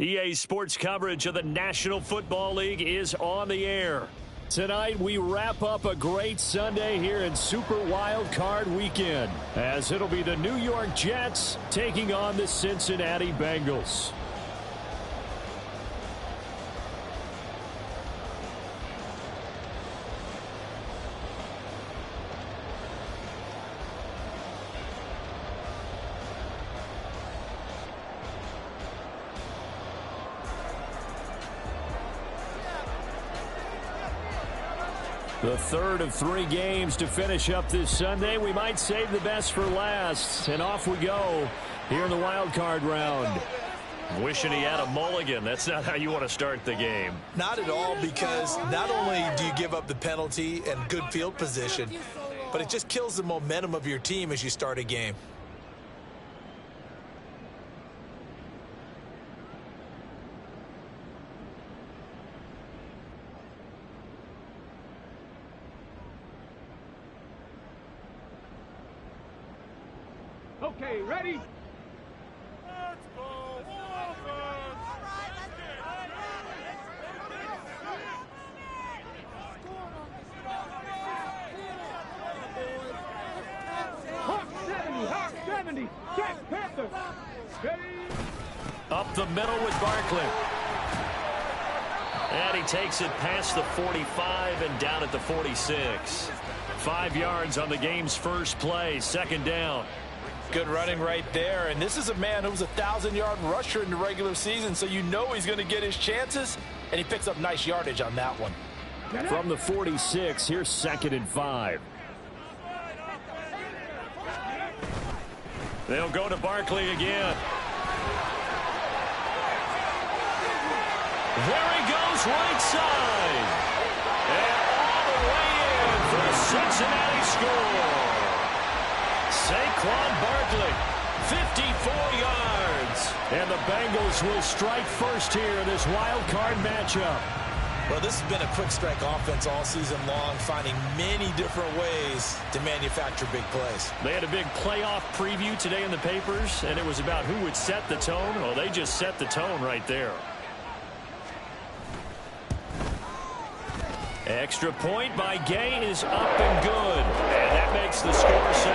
EA Sports coverage of the National Football League is on the air. Tonight, we wrap up a great Sunday here in Super Wild Card Weekend, as it'll be the New York Jets taking on the Cincinnati Bengals. The third of 3 games to finish up this Sunday. We might save the best for last. And off we go here in the wild card round. Wishing he had a mulligan. That's not how you want to start the game. Not at all, because not only do you give up the penalty and good field position, but it just kills the momentum of your team as you start a game. Okay, ready? Let's go, offense! Hawk 70, Hawk 70, Jack Panther. Ready? Up the middle with Barkley. And he takes it past the 45 and down at the 46. 5 yards on the game's first play, second down. Good running right there, and this is a man who was a 1,000-yard rusher in the regular season, so you know he's going to get his chances, and he picks up nice yardage on that one. From the 46, here's 2nd and 5. They'll go to Barkley again. There he goes, right side. And all the way in for the Cincinnati score. Saquon Barkley, 54 yards. And the Bengals will strike first here in this wild card matchup. Well, this has been a quick strike offense all season long, finding many different ways to manufacture big plays. They had a big playoff preview today in the papers, and it was about who would set the tone. Well, they just set the tone right there. Extra point by Gay is up and good. And that makes the score 7-0.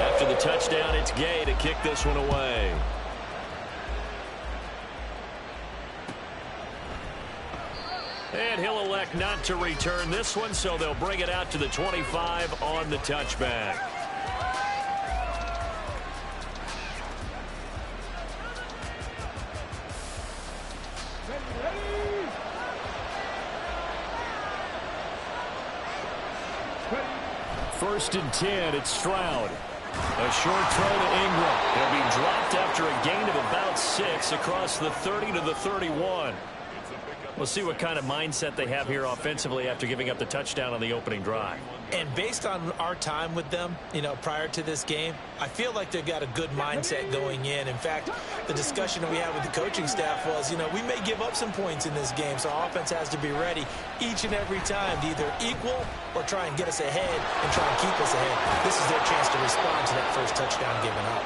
After the touchdown, it's Gay to kick this one away. And he'll elect not to return this one, so they'll bring it out to the 25 on the touchback. First and 10, it's Stroud. A short throw to Ingram. He'll be dropped after a gain of about 6 across the 30 to the 31. We'll see what kind of mindset they have here offensively after giving up the touchdown on the opening drive. And based on our time with them, prior to this game, I feel like they've got a good mindset going in. In fact, the discussion that we had with the coaching staff was, we may give up some points in this game, so our offense has to be ready each and every time to either equal or try and get us ahead and try and keep us ahead. This is their chance to respond to that first touchdown given up.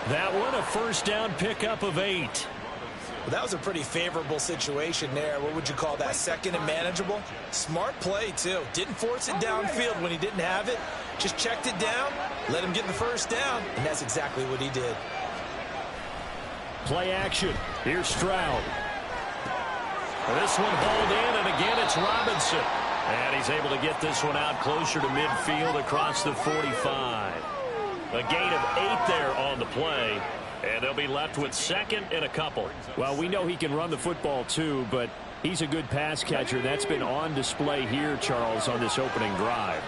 That one, a first down pickup of 8. Well, that was a pretty favorable situation there. What would you call that? Second and manageable? Smart play, too. Didn't force it downfield when he didn't have it. Just checked it down, let him get the first down, and that's exactly what he did. Play action. Here's Stroud. This one hauled in, and again it's Robinson. And he's able to get this one out closer to midfield across the 45. A gain of 8 there on the play. And they'll be left with 2nd and a couple. Well, we know he can run the football too, but he's a good pass catcher. That's been on display here, Charles, on this opening drive.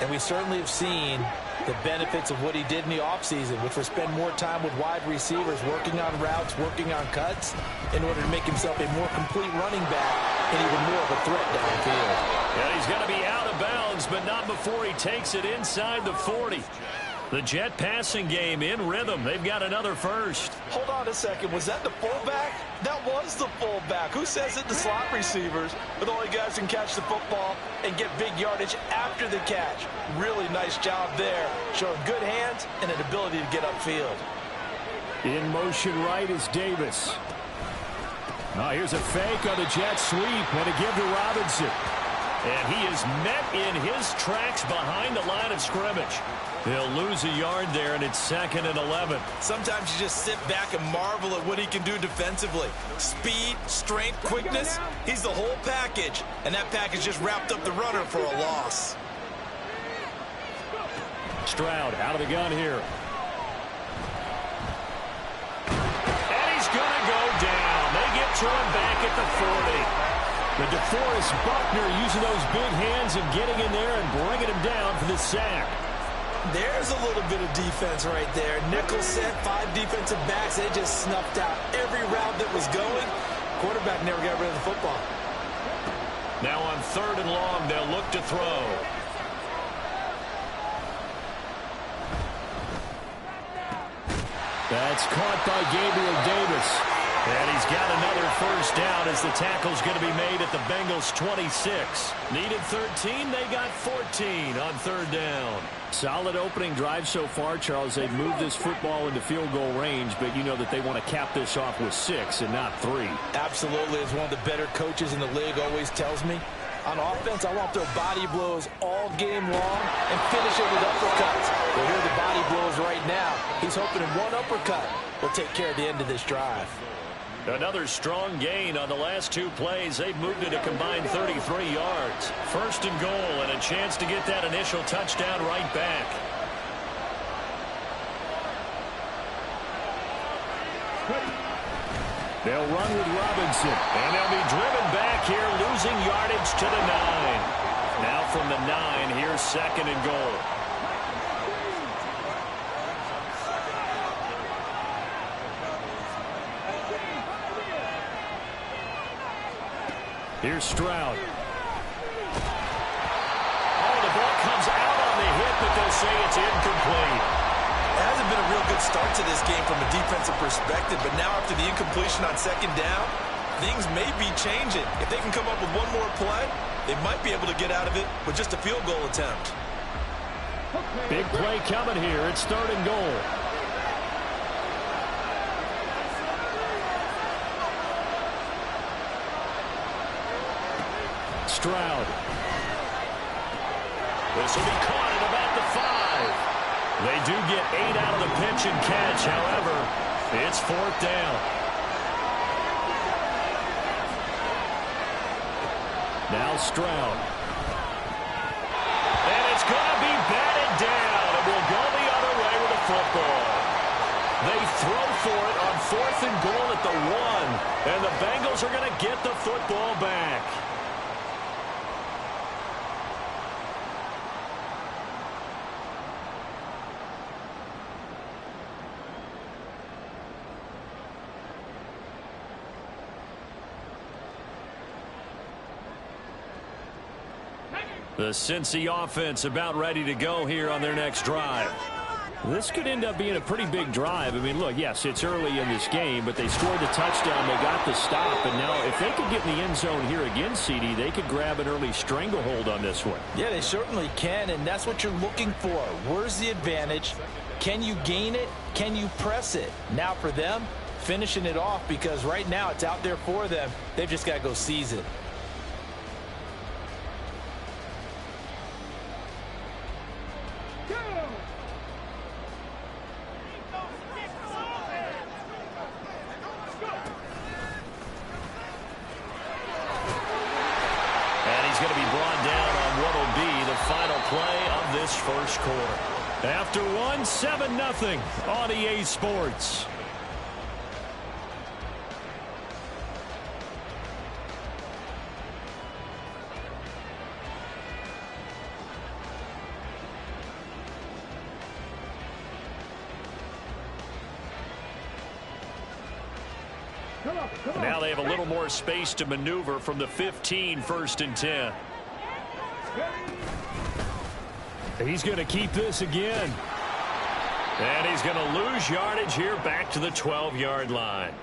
And we certainly have seen the benefits of what he did in the offseason, which was spend more time with wide receivers, working on routes, working on cuts, in order to make himself a more complete running back and even more of a threat downfield. And he's going to be out of bounds, but not before he takes it inside the 40. The Jet passing game in rhythm. They've got another first. Hold on a second. Was that the fullback? That was the fullback. Who says it? The slot receivers. But only guys can catch the football and get big yardage after the catch. Really nice job there. Showing good hands and an ability to get upfield. In motion right is Davis. Oh, here's a fake on the jet sweep and a give to Robinson. And he is met in his tracks behind the line of scrimmage. He'll lose a yard there, and it's 2nd and 11. Sometimes you just sit back and marvel at what he can do defensively. Speed, strength, quickness, he's the whole package. And that package just wrapped up the runner for a loss. Stroud out of the gun here. And he's going to go down. They get to him back at the 40. The DeForest Buckner using those big hands and getting in there and bringing him down for the sack. There's a little bit of defense right there. Nickel set, 5 defensive backs. They just snuffed out every route that was going. Quarterback never got rid of the football. Now on 3rd and long, they'll look to throw. That's caught by Gabriel Davis. And he's got another first down as the tackle's going to be made at the Bengals 26. Needed 13, they got 14 on 3rd down. Solid opening drive so far, Charles. They've moved this football into field goal range, but you know that they want to cap this off with 6 and not 3. Absolutely. As one of the better coaches in the league always tells me, on offense, I want their body blows all game long and finish it with uppercuts. Well, here are the body blows right now. He's hoping in one uppercut will take care of the end of this drive. Another strong gain on the last 2 plays. They've moved it a combined 33 yards. 1st and goal and a chance to get that initial touchdown right back. They'll run with Robinson, and they'll be driven back here, losing yardage to the 9. Now from the 9, here's 2nd and goal. Here's Stroud. Oh, the ball comes out on the hit, but they'll say it's incomplete. It hasn't been a real good start to this game from a defensive perspective, but now after the incompletion on 2nd down, things may be changing. If they can come up with one more play, they might be able to get out of it with just a field goal attempt. Big play coming here. It's 3rd and goal. Stroud. This will be caught at about the 5. They do get 8 out of the pitch and catch. However, it's 4th down. Now Stroud. And it's going to be batted down. And we'll go the other way with the football. They throw for it on 4th and goal at the 1. And the Bengals are going to get the football back. The Cincy offense about ready to go here on their next drive. This could end up being a pretty big drive. I mean, look, yes, it's early in this game, but they scored the touchdown. They got the stop. And now if they could get in the end zone here again, CD, they could grab an early stranglehold on this one. Yeah, they certainly can, and that's what you're looking for. Where's the advantage? Can you gain it? Can you press it? Now for them, finishing it off, because right now it's out there for them. They've just got to go seize it. First quarter. After one, 7-0 on EA Sports. Now they have a little more space to maneuver from the 15, 1st and 10. Ready? He's going to keep this again. And he's going to lose yardage here back to the 12-yard line.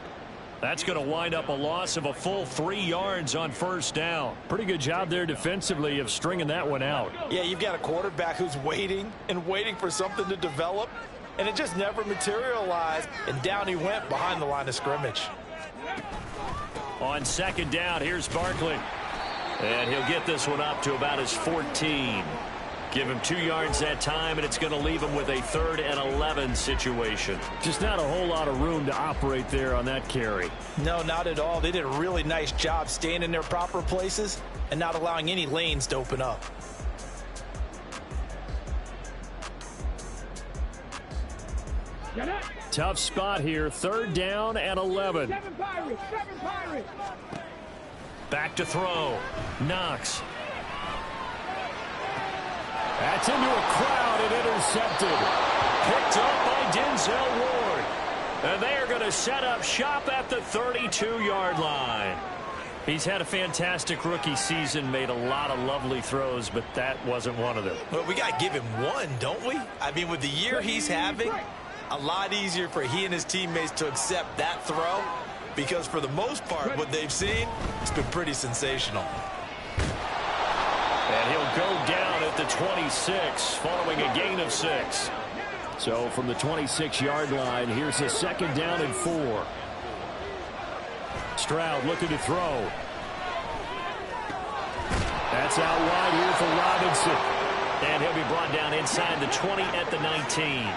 That's going to wind up a loss of a full 3 yards on first down. Pretty good job there defensively of stringing that one out. Yeah, you've got a quarterback who's waiting and waiting for something to develop, and it just never materialized, and down he went behind the line of scrimmage. On second down, here's Barkley. And he'll get this one up to about his 14. Give him 2 yards that time, and it's going to leave him with a 3rd and 11 situation. Just not a whole lot of room to operate there on that carry. No, not at all. They did a really nice job staying in their proper places and not allowing any lanes to open up. Tough spot here, 3rd down and 11. 7 Pirates, 7 Pirates. Back to throw. Knox. That's into a crowd and intercepted. Picked up by Denzel Ward. And they are going to set up shop at the 32-yard line. He's had a fantastic rookie season, made a lot of lovely throws, but that wasn't one of them. Well, we got to give him one, don't we? I mean, with the year he's having, a lot easier for he and his teammates to accept that throw, because for the most part, what they've seen, it's been pretty sensational. And he'll go down at the 26 following a gain of 6. So from the 26-yard line, here's a 2nd down and 4. Stroud looking to throw. That's out wide here for Robinson. And he'll be brought down inside the 20 at the 19.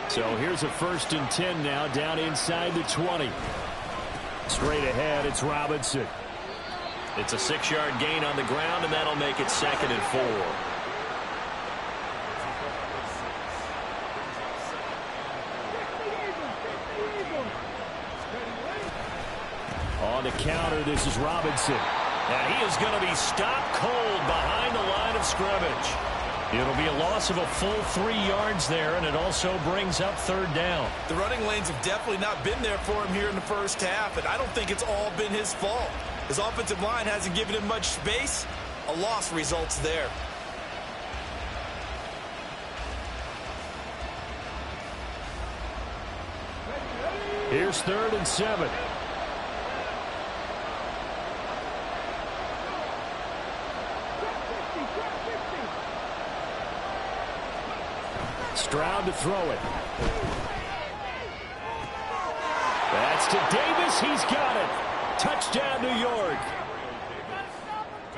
So here's a 1st and 10 now down inside the 20. Straight ahead, it's Robinson. It's a 6-yard gain on the ground, and that'll make it 2nd and 4. On the counter, this is Robinson. And he is going to be stopped cold behind the line of scrimmage. It'll be a loss of a full 3 yards there, and it also brings up 3rd down. The running lanes have definitely not been there for him here in the first half, and I don't think it's all been his fault. His offensive line hasn't given him much space. A loss results there. Here's 3rd and 7. Stroud to throw it. That's to Davis. He's got it. Touchdown, New York.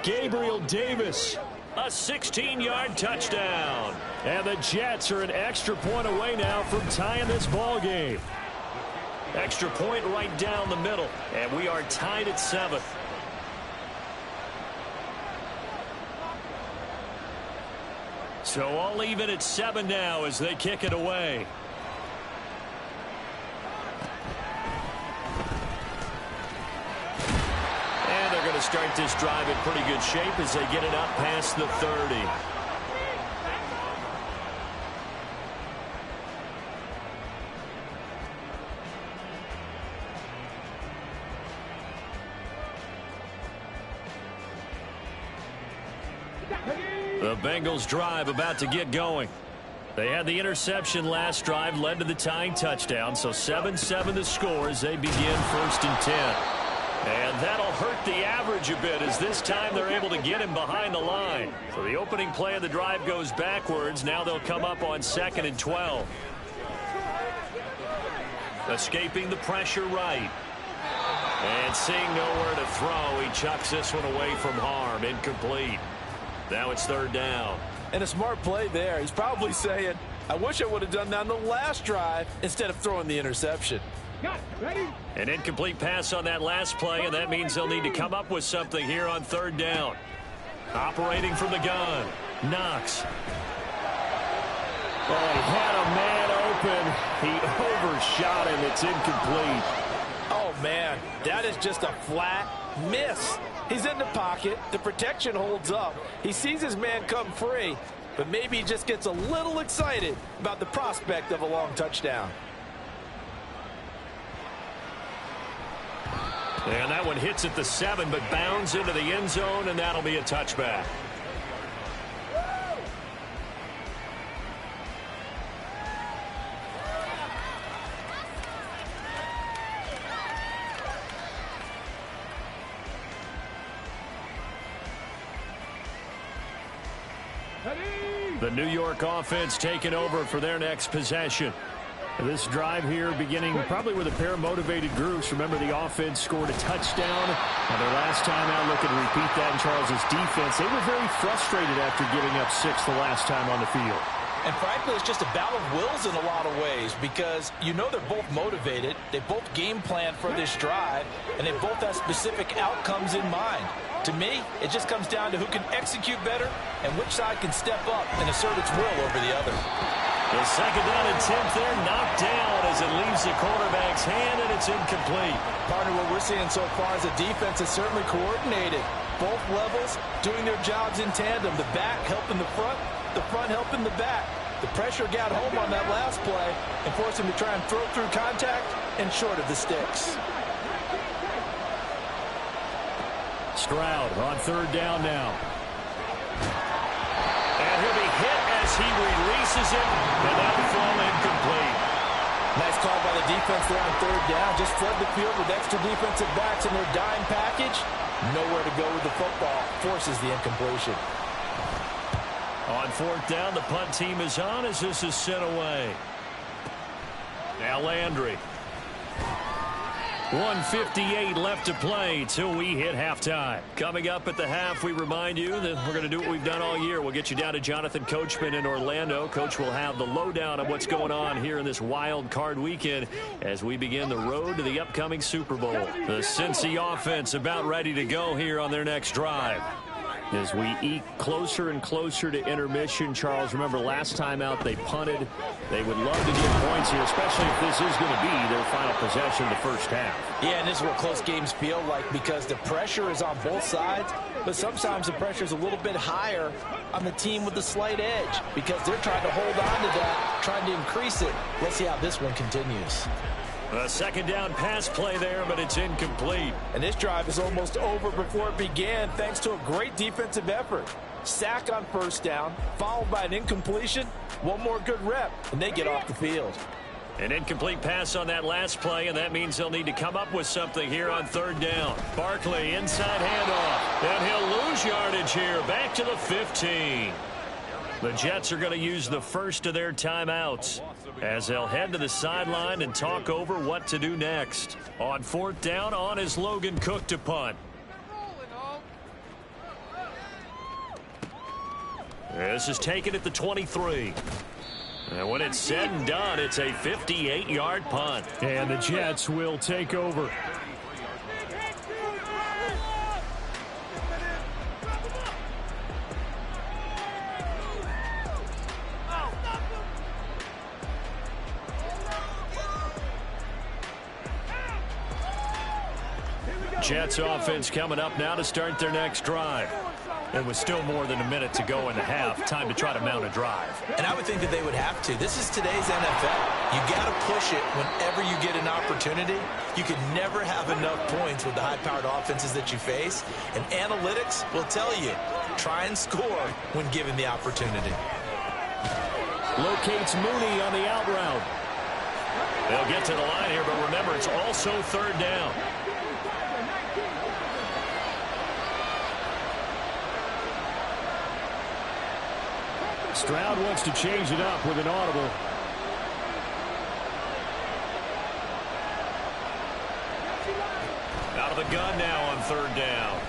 Gabriel Davis, a 16-yard touchdown. And the Jets are an extra point away now from tying this ball game. Extra point right down the middle, and we are tied at 7. So all even at 7 now as they kick it away. And they're going to start this drive in pretty good shape as they get it up past the 30. The Bengals drive about to get going. They had the interception last drive, led to the tying touchdown, so 7-7 the score as they begin 1st and 10. And that'll hurt the average a bit as this time they're able to get him behind the line. So the opening play of the drive goes backwards. Now they'll come up on 2nd and 12. Escaping the pressure right. And seeing nowhere to throw, he chucks this one away from harm. Incomplete. Now it's 3rd down. And a smart play there. He's probably saying, I wish I would have done that on the last drive instead of throwing the interception. Got it. Ready? An incomplete pass on that last play, and that means they'll need to come up with something here on 3rd down. Operating from the gun. Knox. Oh, he had a man open. He overshot him. It's incomplete. Oh, man, that is just a flat miss. He's in the pocket. The protection holds up. He sees his man come free, but maybe he just gets a little excited about the prospect of a long touchdown. And that one hits at the 7, but bounds into the end zone, and that'll be a touchback. The New York offense taking over for their next possession. This drive here beginning probably with a pair of motivated groups. Remember, the offense scored a touchdown on their last time out. Looking to repeat that in Charles's defense. They were very frustrated after giving up 6 the last time on the field. And frankly, it's just a battle of wills in a lot of ways because you know they're both motivated. They both game plan for this drive, and they both have specific outcomes in mind. To me, it just comes down to who can execute better and which side can step up and assert its will over the other. The second down and 10th there, knocked down as it leaves the quarterback's hand, and it's incomplete. Partner, what we're seeing so far is the defense is certainly coordinated. Both levels doing their jobs in tandem. The back helping the front helping the back. The pressure got home on that last play and forced him to try and throw through contact and short of the sticks. Stroud on third down now. And he'll be hit as he releases it, and that will fall incomplete. Nice call by the defense there on third down. Just flood the field with extra defensive backs in their dime package. Nowhere to go with the football. Forces the incompletion. On fourth down, the punt team is on as this is sent away. Now Landry. 1:58 left to play till we hit halftime. Coming up at the half, we remind you that we're going to do what we've done all year. We'll get you down to Jonathan Coachman in Orlando. Coach will have the lowdown of what's going on here in this wild card weekend as we begin the road to the upcoming Super Bowl. The Cincy offense about ready to go here on their next drive. As we eke closer and closer to intermission, Charles, remember last time out they punted. They would love to get points here, especially if this is going to be their final possession of the first half. Yeah, and this is what close games feel like because the pressure is on both sides, but sometimes the pressure is a little bit higher on the team with the slight edge because they're trying to hold on to that, trying to increase it. Let's see how this one continues. A second down pass play there, but it's incomplete. And this drive is almost over before it began thanks to a great defensive effort. Sack on first down, followed by an incompletion. One more good rep, and they get off the field. An incomplete pass on that last play, and that means they'll need to come up with something here on third down. Barkley, inside handoff, and he'll lose yardage here, back to the 15. The Jets are going to use the first of their timeouts as they'll head to the sideline and talk over what to do next. On fourth down, on is Logan Cook to punt. This is taken at the 23. And when it's said and done, it's a 58-yard punt. And the Jets will take over. Jets offense coming up now to start their next drive. And with still more than a minute to go in the half, time to try to mount a drive. And I would think that they would have to. This is today's NFL. You got to push it whenever you get an opportunity. You can never have enough points with the high-powered offenses that you face. And analytics will tell you, try and score when given the opportunity. Locates Mooney on the out route. They'll get to the line here, but remember, it's also third down. Stroud wants to change it up with an audible. Out of the gun now on third down.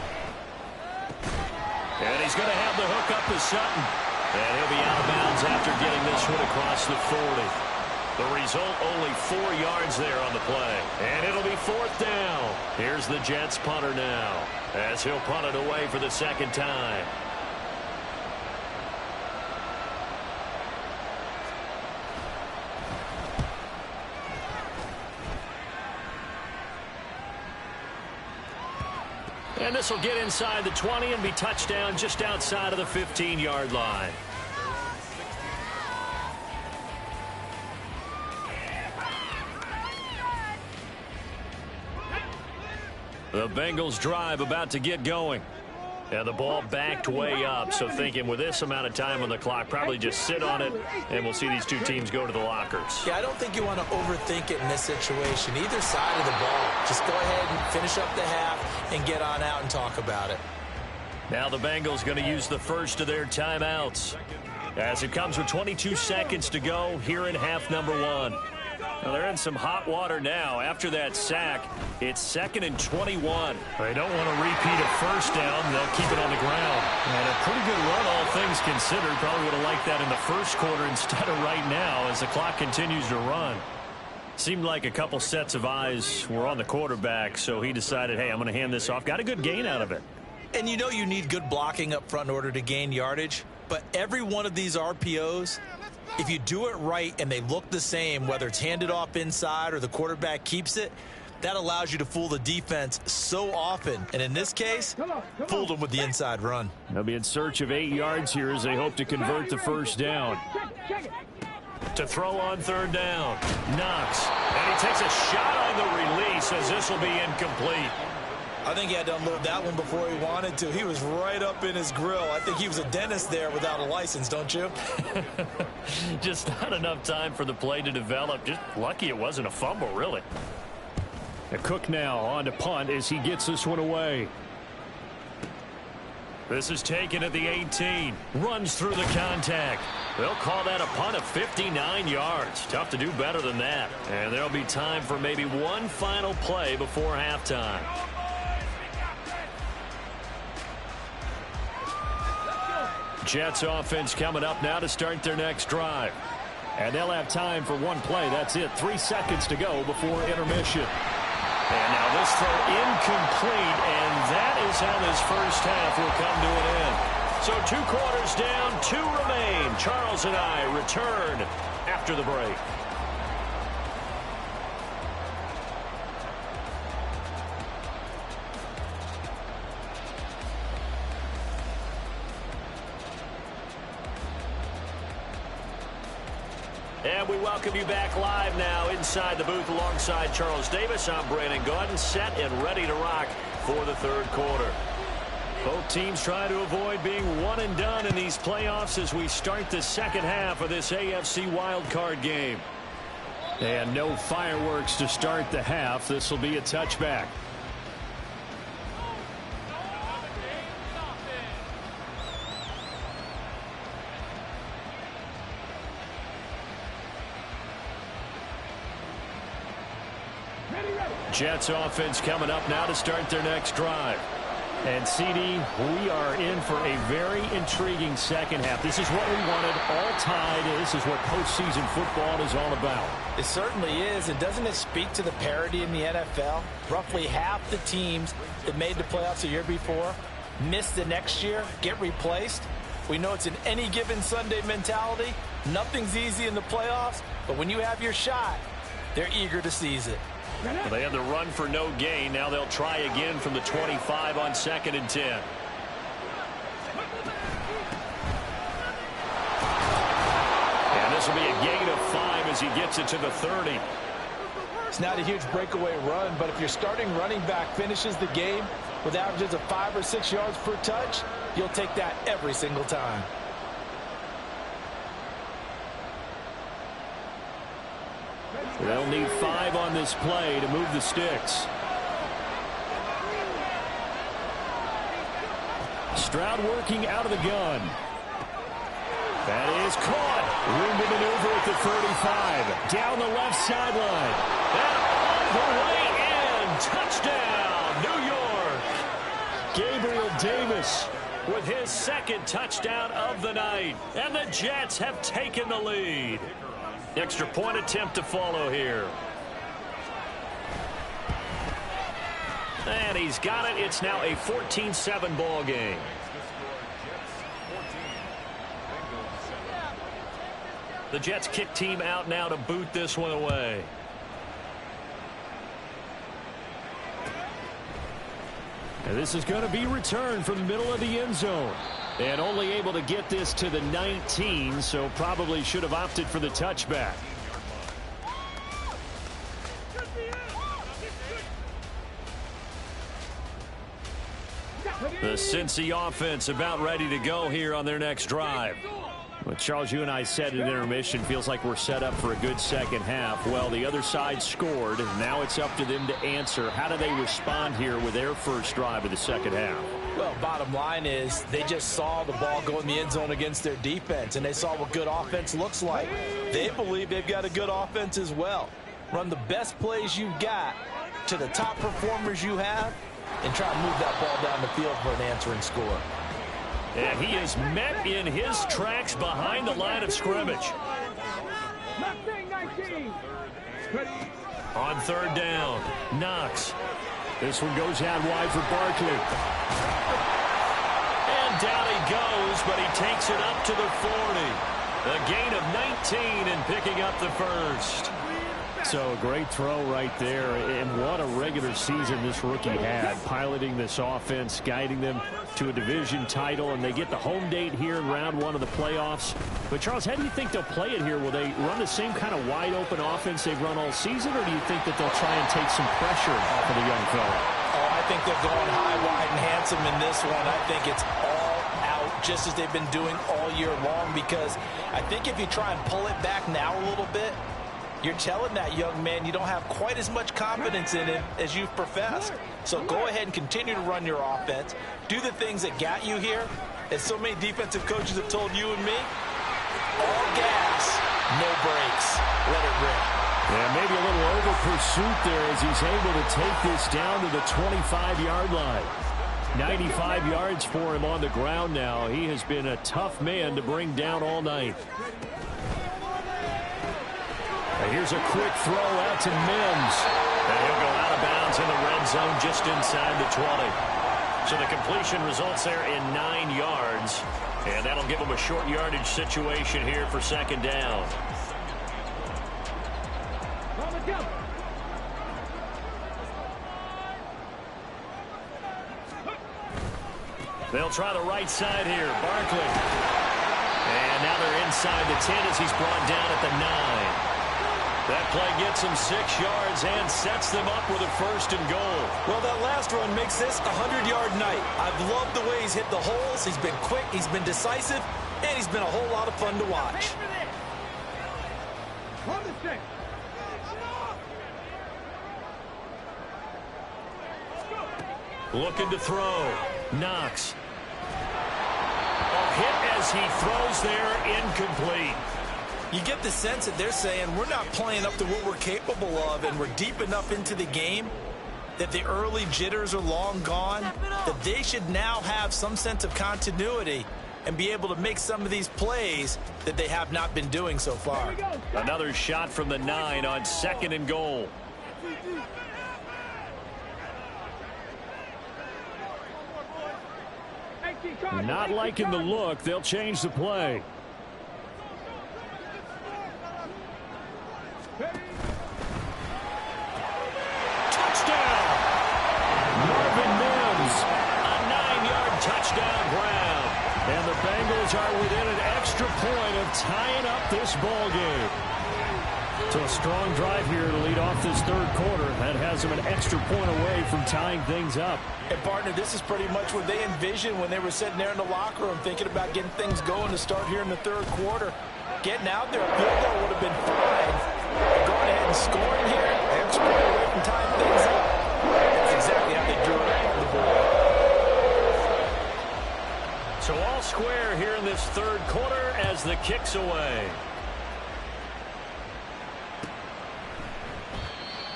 And he's going to have the hook up to Sutton. And he'll be out of bounds after getting this one across the 40. The result, only 4 yards there on the play. And it'll be fourth down. Here's the Jets punter now as he'll punt it away for the second time. And this will get inside the 20 and be touchdown just outside of the 15-yard line. The Bengals drive about to get going. And the ball backed way up, so thinking with this amount of time on the clock, probably just sit on it, and we'll see these two teams go to the lockers. Yeah, I don't think you want to overthink it in this situation. Either side of the ball, just go ahead and finish up the half and get on out and talk about it. Now the Bengals going to use the first of their timeouts. As it comes with 22 seconds to go here in half number one. Well, they're in some hot water now. After that sack, it's 2nd and 21. They don't want to repeat a first down. They'll keep it on the ground. And a pretty good run, all things considered. Probably would have liked that in the first quarter instead of right now as the clock continues to run. Seemed like a couple sets of eyes were on the quarterback, so he decided, hey, I'm going to hand this off. Got a good gain out of it. And you know you need good blocking up front in order to gain yardage. But every one of these RPOs, if you do it right and they look the same, whether it's handed off inside or the quarterback keeps it, that allows you to fool the defense so often. And in this case, fooled them with the inside run. They'll be in search of 8 yards here as they hope to convert the first down. To throw on 3rd down. Knox. And he takes a shot on the release as this will be incomplete. I think he had to unload that one before he wanted to. He was right up in his grill. I think he was a dentist there without a license, don't you? Just not enough time for the play to develop. Just lucky it wasn't a fumble, really. Cook now on to punt as he gets this one away. This is taken at the 18. Runs through the contact. They'll call that a punt of 59 yards. Tough to do better than that. And there'll be time for maybe one final play before halftime. Jets offense coming up now to start their next drive. And they'll have time for one play. That's it. 3 seconds to go before intermission. And now this throw incomplete, and that is how this first half will come to an end. So 2 quarters down, 2 remain. Charles and I return after the break. And we welcome you back live now inside the booth alongside Charles Davis. I'm Brandon Gaudin, set and ready to rock for the 3rd quarter. Both teams trying to avoid being one and done in these playoffs as we start the second half of this AFC wildcard game. And no fireworks to start the half. This will be a touchback. Jets offense coming up now to start their next drive. And CD, we are in for a very intriguing second half. This is what we wanted, all tied. This is what postseason football is all about. It certainly is. And doesn't it speak to the parity in the NFL? Roughly half the teams that made the playoffs a year before miss the next year, get replaced. We know it's an any given Sunday mentality. Nothing's easy in the playoffs, but when you have your shot, they're eager to seize it. Well, they had the run for no gain. Now they'll try again from the 25 on 2nd and 10. And this will be a gain of 5 as he gets it to the 30. It's not a huge breakaway run, but if your starting running back finishes the game with averages of 5 or 6 yards per touch, you'll take that every single time. They'll need 5 on this play to move the sticks. Stroud working out of the gun. That is caught. Room to maneuver at the 35. Down the left sideline. And all the way in. Touchdown, New York. Gabriel Davis with his 2nd touchdown of the night. And the Jets have taken the lead. Extra point attempt to follow here. And he's got it. It's now a 14-7 ball game. The Jets kick team out now to boot this one away. And this is going to be returned from the middle of the end zone. And only able to get this to the 19, so probably should have opted for the touchback. The Cincy offense about ready to go here on their next drive. Well, Charles, you and I said at intermission, feels like we're set up for a good second half. Well, the other side scored. Now it's up to them to answer. How do they respond here with their first drive of the second half? Well, bottom line is they just saw the ball go in the end zone against their defense, and they saw what good offense looks like. They believe they've got a good offense as well. Run the best plays you've got to the top performers you have and try to move that ball down the field for an answering score. And he is met in his tracks behind the line of scrimmage. On third down, Knox. This one goes out wide for Barkley. And down he goes, but he takes it up to the 40. A gain of 19 and picking up the first. So a great throw right there, and what a regular season this rookie had, piloting this offense, guiding them to a division title, and they get the home date here in round one of the playoffs. But, Charles, how do you think they'll play it here? Will they run the same kind of wide-open offense they've run all season, or do you think that they'll try and take some pressure off of the young fella? Oh, I think they're going high, wide, and handsome in this one. I think it's all out, just as they've been doing all year long, because I think if you try and pull it back now a little bit, you're telling that young man you don't have quite as much confidence in him as you've professed. So go ahead and continue to run your offense. Do the things that got you here. As so many defensive coaches have told you and me, all gas, no brakes. Let it rip. Yeah, maybe a little over pursuit there as he's able to take this down to the 25-yard line. 95 yards for him on the ground now. He has been a tough man to bring down all night. Here's a quick throw out to Mims. And he'll go out of bounds in the red zone just inside the 20. So the completion results there in 9 yards. And that'll give him a short yardage situation here for second down. They'll try the right side here. Barkley. And now they're inside the 10 as he's brought down at the 9. That play gets him 6 yards and sets them up with a first and goal. Well, that last run makes this a 100-yard night. I've loved the way he's hit the holes. He's been quick, he's been decisive, and he's been a whole lot of fun to watch. Looking to throw. Knox. A hit as he throws there, incomplete. You get the sense that they're saying we're not playing up to what we're capable of, and we're deep enough into the game that the early jitters are long gone, that they should now have some sense of continuity and be able to make some of these plays that they have not been doing so far. Another shot from the 9 on second and goal. Not liking the look. They'll change the play. Touchdown! Marvin Mims, a 9-yard touchdown ground. And the Bengals are within an extra point of tying up this ball game. So a strong drive here to lead off this third quarter. That has them an extra point away from tying things up. And, partner, this is pretty much what they envisioned when they were sitting there in the locker room thinking about getting things going to start here in the third quarter. Getting out there, a field goal would have been fine. Going ahead and scoring here, extra point away from tying things up. That's exactly how they drew it up on the board. So all square here in this third quarter as the kick's away.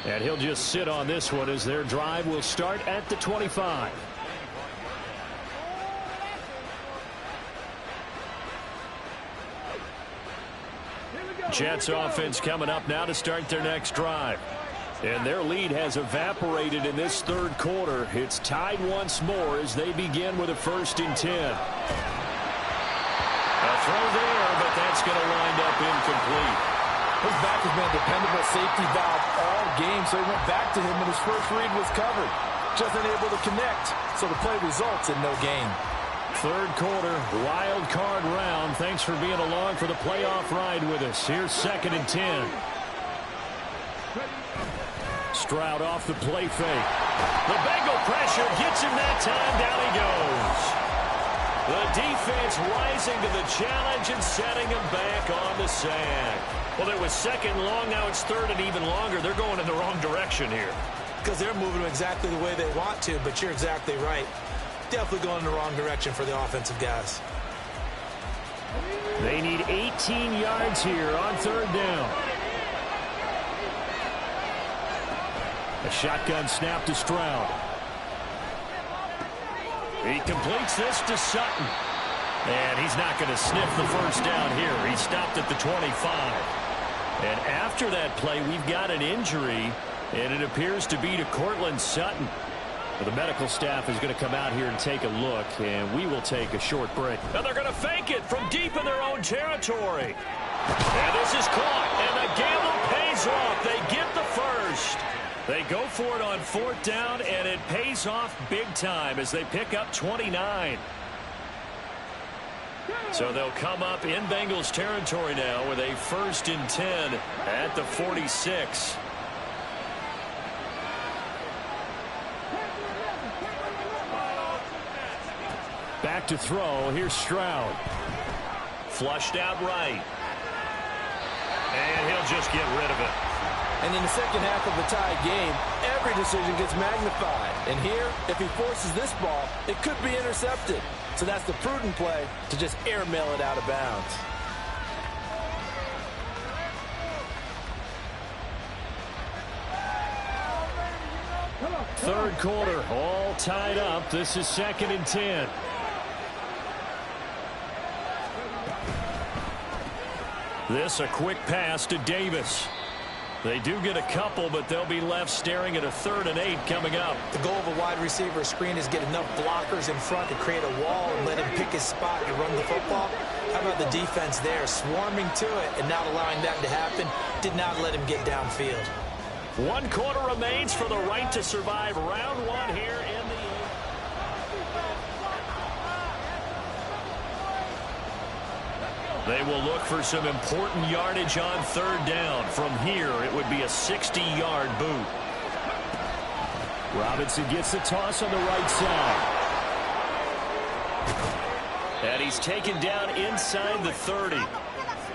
And he'll just sit on this one as their drive will start at the 25. Jets offense coming up now to start their next drive. And their lead has evaporated in this third quarter. It's tied once more as they begin with a 1st and 10. A throw there, but that's going to wind up incomplete. His back has been a dependable safety valve all game, so he went back to him when his first read was covered. Just unable to connect, so the play results in no gain. Third quarter, wild card round. Thanks for being along for the playoff ride with us. Here's 2nd and 10. Stroud off the play fake. The Bengal pressure gets him that time. Down he goes. The defense rising to the challenge and setting him back on the sack. Well, it was 2nd long. Now it's 3rd and even longer. They're going in the wrong direction here. Because they're moving them exactly the way they want to, but you're exactly right. definitely going in the wrong direction for the offensive guys. They need 18 yards here on third down. A shotgun snap to Stroud. He completes this to Sutton. And he's not going to sniff the first down here. He stopped at the 25. And after that play, we've got an injury, and it appears to be to Cortland Sutton. Well, the medical staff is going to come out here and take a look, and we will take a short break. And they're going to fake it from deep in their own territory. And this is caught, and the gamble pays off. They get the first. They go for it on fourth down, and it pays off big time as they pick up 29. So they'll come up in Bengals territory now with a 1st and 10 at the 46. Back to throw. Here's Stroud. Flushed out right. And he'll just get rid of it. And in the second half of a tie game, every decision gets magnified. And here, if he forces this ball, it could be intercepted. So that's the prudent play to just airmail it out of bounds. Third quarter, all tied up. This is 2nd and 10. This a quick pass to Davis. They do get a couple, but they'll be left staring at a 3rd and 8 coming up. The goal of a wide receiver screen is get enough blockers in front to create a wall and let him pick his spot to run the football. How about the defense there, swarming to it and not allowing that to happen? Did not let him get downfield. 1 quarter remains for the right to survive round 1 here in the 8th. They will look for some important yardage on third down. From here, it would be a 60-yard boot. Robinson gets the toss on the right side. And he's taken down inside the 30.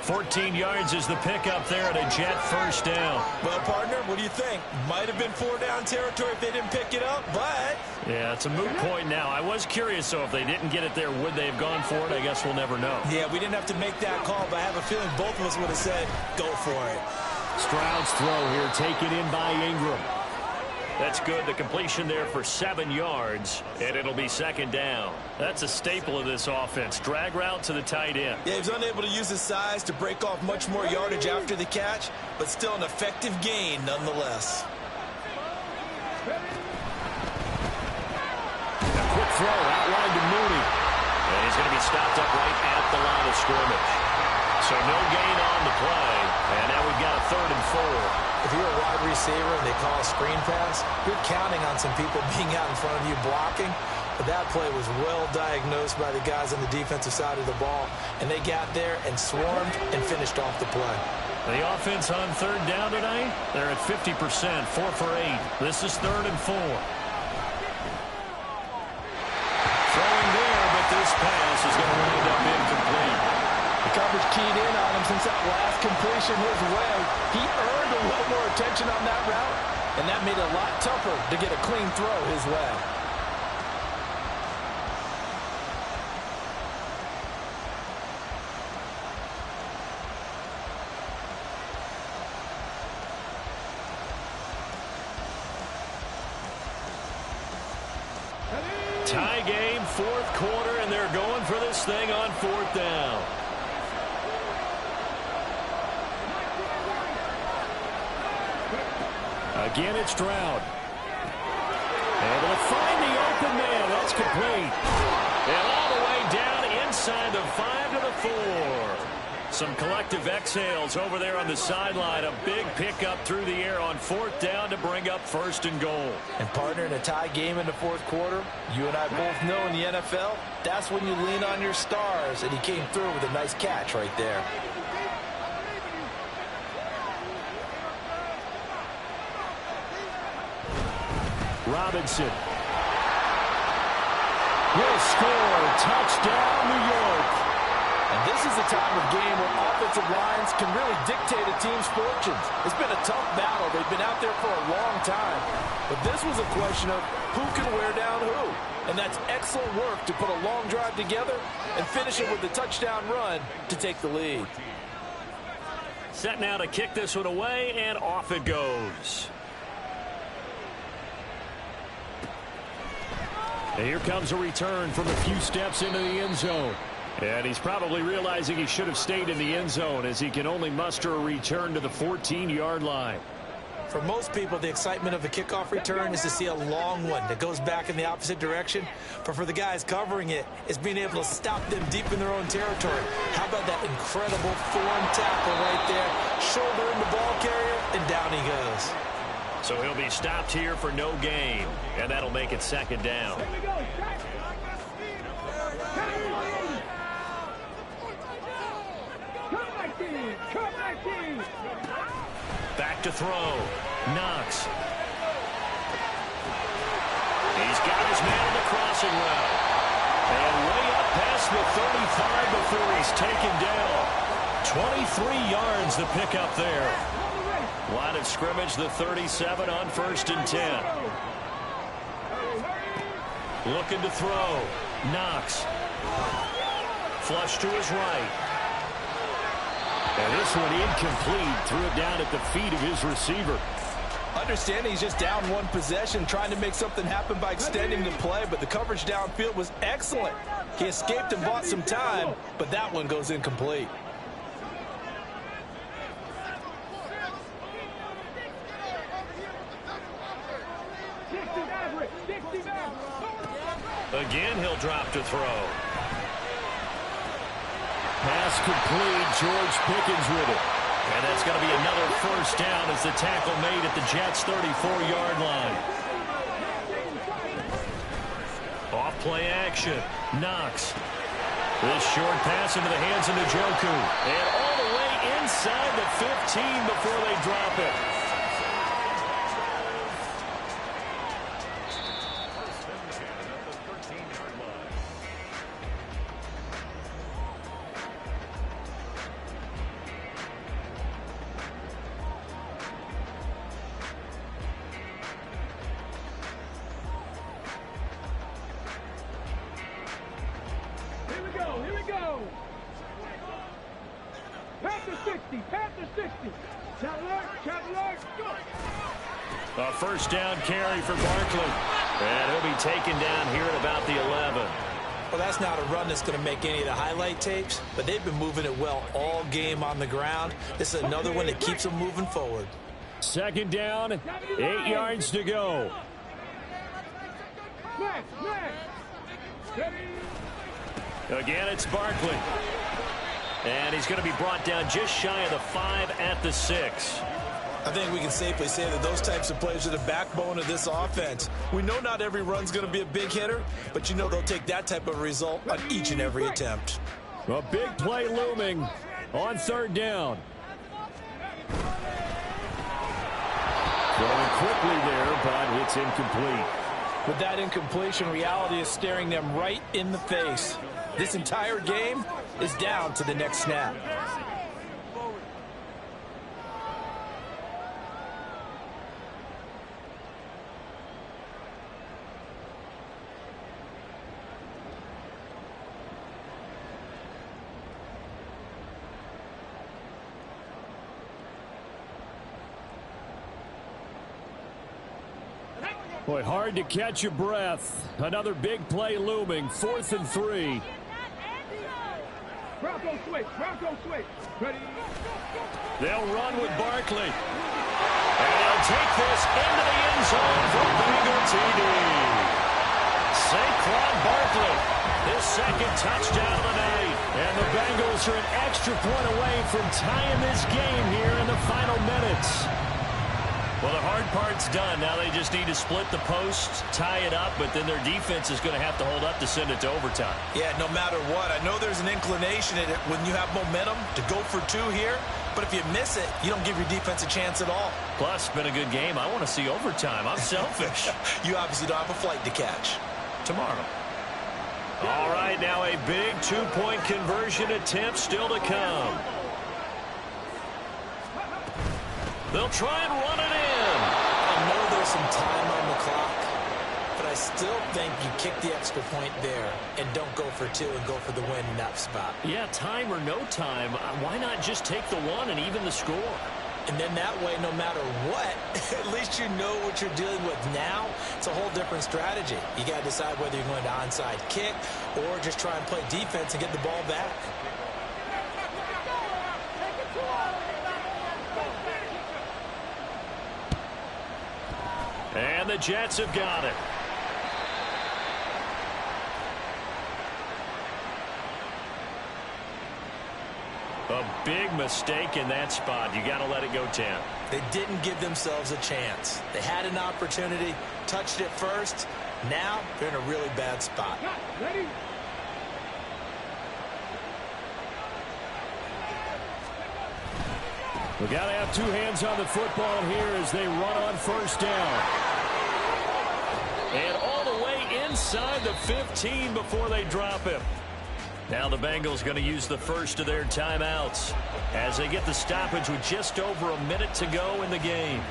14 yards is the pickup there at a Jet 1st down. Well, partner, what do you think? Might have been 4-down territory if they didn't pick it up, but... Yeah, it's a moot point now. I was curious, so if they didn't get it there, would they have gone for it? I guess we'll never know. Yeah, we didn't have to make that call, but I have a feeling both of us would have said, go for it. Stroud's throw here taken in by Ingram. That's good. The completion there for 7 yards, and it'll be 2nd down. That's a staple of this offense. Drag route to the tight end. Yeah, he was unable to use his size to break off much more yardage after the catch, but still an effective gain nonetheless. A quick throw outlined to Mooney. And he's going to be stopped up right at the line of scrimmage. So no gain on the play, and now we've got a 3rd and 4. If you're a wide receiver and they call a screen pass, you're counting on some people being out in front of you blocking. But that play was well diagnosed by the guys on the defensive side of the ball. And they got there and swarmed and finished off the play. The offense on third down tonight, they're at 50%, 4 for 8. This is 3rd and 4. Throwing there, but this pass is going to wind up incomplete. The coverage keyed in on him since that last completion his way. He earned a little more attention on that route, and that made it a lot tougher to get a clean throw his way. Tie game, 4th quarter, and they're going for this thing on 4th down. Again, it's Stroud. Able to find the open man. That's complete. And all the way down inside the 5 to the 4. Some collective exhales over there on the sideline. A big pickup through the air on 4th down to bring up 1st and goal. And partner, in a tie game in the 4th quarter, you and I both know in the NFL, that's when you lean on your stars, and he came through with a nice catch right there. Robinson will score. Touchdown, New York. And this is the time of game where offensive lines can really dictate a team's fortunes. It's been a tough battle. They've been out there for a long time. But this was a question of who can wear down who. And that's excellent work to put a long drive together and finish it with a touchdown run to take the lead. Set now to kick this one away, and off it goes. And here comes a return from a few steps into the end zone. And he's probably realizing he should have stayed in the end zone as he can only muster a return to the 14-yard line. For most people, the excitement of a kickoff return is to see a long one that goes back in the opposite direction. But for the guys covering it, it's being able to stop them deep in their own territory. How about that incredible form tackle right there? Shoulder in the ball carrier, and down he goes. So he'll be stopped here for no gain, and that'll make it second down. Here we go. Come back, team. Come back, team. Back to throw. Knox. He's got his man on the crossing route. And way up past the 35 before he's taken down. 23 yards the pickup there. Line of scrimmage, the 37 on 1st and 10. Looking to throw. Knox. Flush to his right. And this one incomplete. Threw it down at the feet of his receiver. Understanding he's just down one possession, trying to make something happen by extending the play, but the coverage downfield was excellent. He escaped and bought some time, but that one goes incomplete. Again, he'll drop to throw. Pass complete. George Pickens with it. And that's going to be another first down as the tackle made at the Jets' 34-yard line. Off play action. Knox. This short pass into the hands of Njoku. And all the way inside the 15 before they drop it. Here we go. Past the 60. Past the 60. Traveler, go. A first down carry for Barkley. And he'll be taken down here at about the 11. Well, that's not a run that's going to make any of the highlight tapes, but they've been moving it well all game on the ground. This is another one that keeps them moving forward. Second down, 8 yards to go. Again, it's Barkley. And he's going to be brought down just shy of the 5 at the 6. I think we can safely say that those types of plays are the backbone of this offense. We know not every run's going to be a big hitter, but you know they'll take that type of result on each and every attempt. A big play looming on third down. Going quickly there, but it's incomplete. With that incompletion, reality is staring them right in the face. This entire game is down to the next snap. Boy, hard to catch your breath. Another big play looming. 4th and 3. Bronco switch. Ready? They'll run with Barkley. And he'll take this into the end zone for Bengal TD. Saquon Barkley, his second touchdown of the night. And the Bengals are an extra point away from tying this game here in the final minutes. Well, the hard part's done. Now they just need to split the posts, tie it up, but then their defense is going to have to hold up to send it to overtime. Yeah, no matter what. I know there's an inclination in it when you have momentum to go for 2 here, but if you miss it, you don't give your defense a chance at all. Plus, it's been a good game. I want to see overtime. I'm selfish. You obviously don't have a flight to catch. Tomorrow. All right, now a big 2-point conversion attempt still to come. They'll try and run it in. I know there's some time on still think you kick the extra point there and don't go for two and go for the win in that spot. Yeah, time or no time, why not just take the one and even the score? And then that way, no matter what, at least you know what you're dealing with now. It's a whole different strategy. You got to decide whether you're going to onside kick or just try and play defense and get the ball back. And the Jets have got it. A big mistake in that spot. You got to let it go 10. They didn't give themselves a chance. They had an opportunity, touched it first. Now they're in a really bad spot. Ready? We got to have two hands on the football here as they run on first down. And all the way inside the 15 before they drop him. Now the Bengals going to use the first of their timeouts as they get the stoppage with just over a minute to go in the game.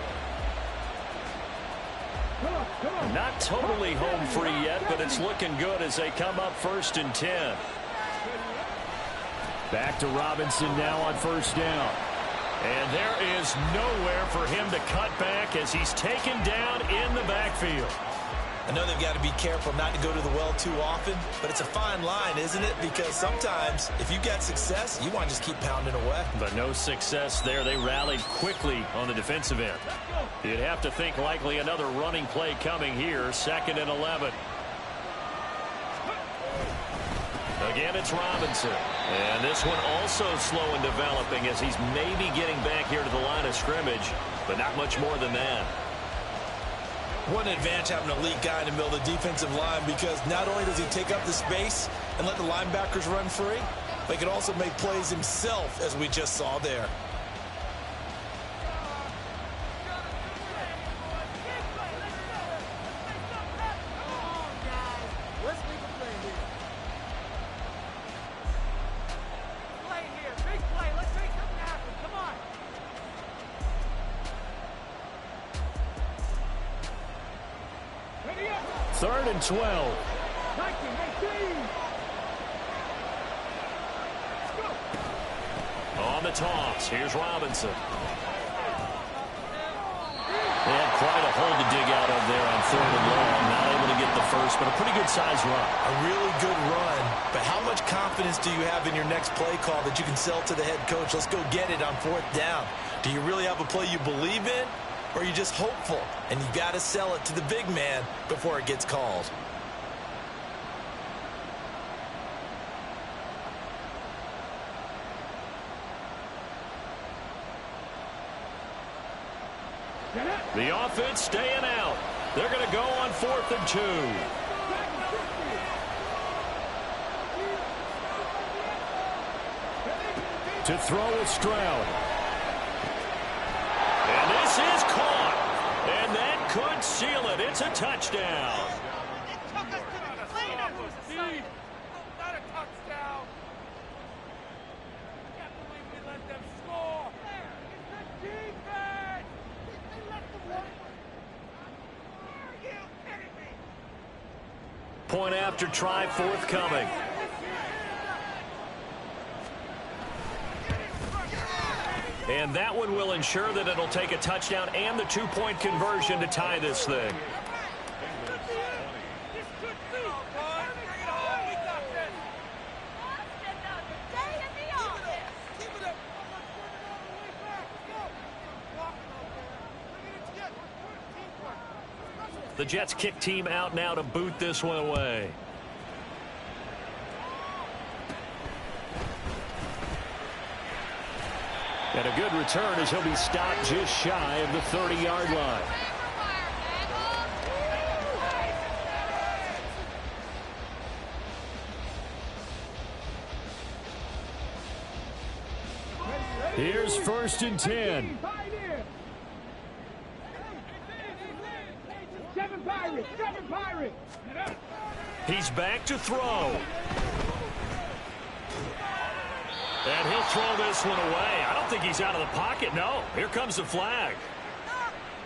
Not totally home free yet, but it's looking good as they come up 1st and 10. Back to Robinson now on first down. And there is nowhere for him to cut back as he's taken down in the backfield. I know they've got to be careful not to go to the well too often, but it's a fine line, isn't it? Because sometimes if you get success, you want to just keep pounding away. But no success there. They rallied quickly on the defensive end. You'd have to think likely another running play coming here. 2nd and 11. Again, it's Robinson. And this one also slow in developing as he's maybe getting back here to the line of scrimmage, but not much more than that. What an advantage having an elite guy in the middle of the defensive line, because not only does he take up the space and let the linebackers run free, but he can also make plays himself, as we just saw there. Ready up. 3rd and 12. 19, 18. Let's go. On the toss, here's Robinson. They had quite a hole to dig out of there on 3rd and long. Not able to get the first, but a pretty good size run. A really good run, but how much confidence do you have in your next play call that you can sell to the head coach? Let's go get it on 4th down. Do you really have a play you believe in, or are you just hopeful? And you got to sell it to the big man before it gets called. The offense staying out. They're going to go on 4th and 2. To throw with Stroud. And this is caught. And that could seal it. It's a touchdown. Not a touchdown. Can't believe we let them score. It's the defense. They let them win. Are you kidding me? Point after try forthcoming. And that one will ensure that it'll take a touchdown and the 2-point conversion to tie this thing. The Jets kick team out now to boot this one away. And a good return as he'll be stopped just shy of the 30-yard line. Here's 1st and 10. Seven Pirates. He's back to throw. And he'll throw this one away. I don't think he's out of the pocket. No, here comes the flag.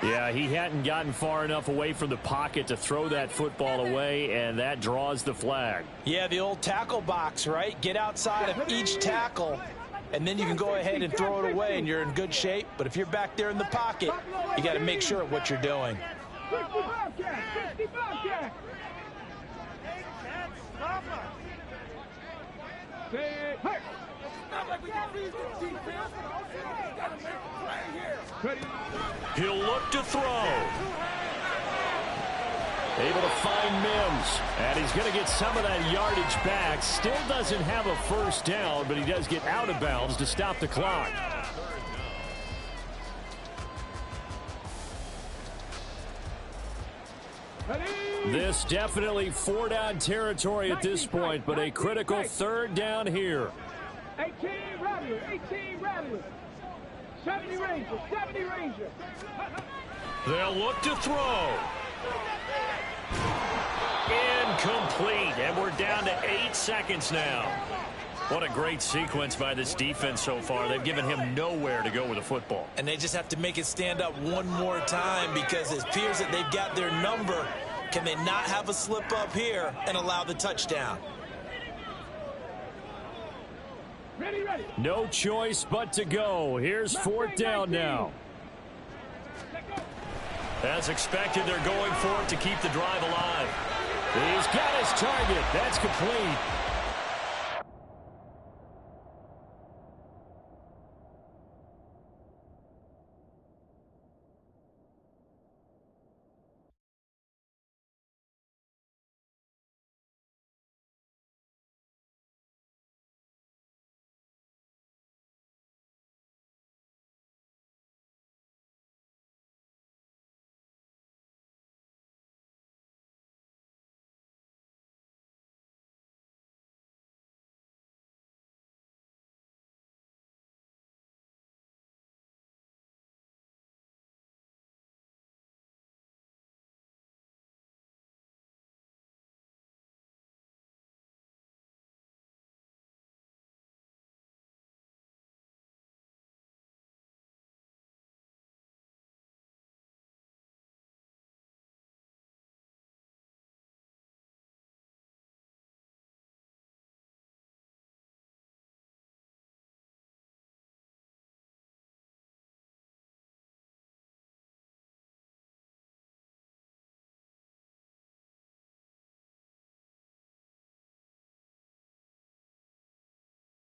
Yeah, he hadn't gotten far enough away from the pocket to throw that football away, and that draws the flag. Yeah, the old tackle box, right? Get outside of each tackle, and then you can go ahead and throw it away, and you're in good shape. But if you're back there in the pocket, you got to make sure of what you're doing. 60 Bobcat, 60 Bobcat. Say, hey. Not like we can freeze the defense. We gotta make a play here. Ready. He'll look to throw. Able to find Mims. And he's going to get some of that yardage back. Still doesn't have a first down, but he does get out of bounds to stop the clock. This definitely 4-down territory at this point, but a critical 3rd down here. 18 Rattler, 18 Rattler. 70 Ranger, 70 Ranger. They'll look to throw. Incomplete, and we're down to 8 seconds now. What a great sequence by this defense so far. They've given him nowhere to go with the football. And they just have to make it stand up one more time because it appears that they've got their number. Can they not have a slip up here and allow the touchdown? Ready, ready. No choice but to go. Here's 4th down now. As expected, they're going for it to keep the drive alive. He's got his target. That's complete.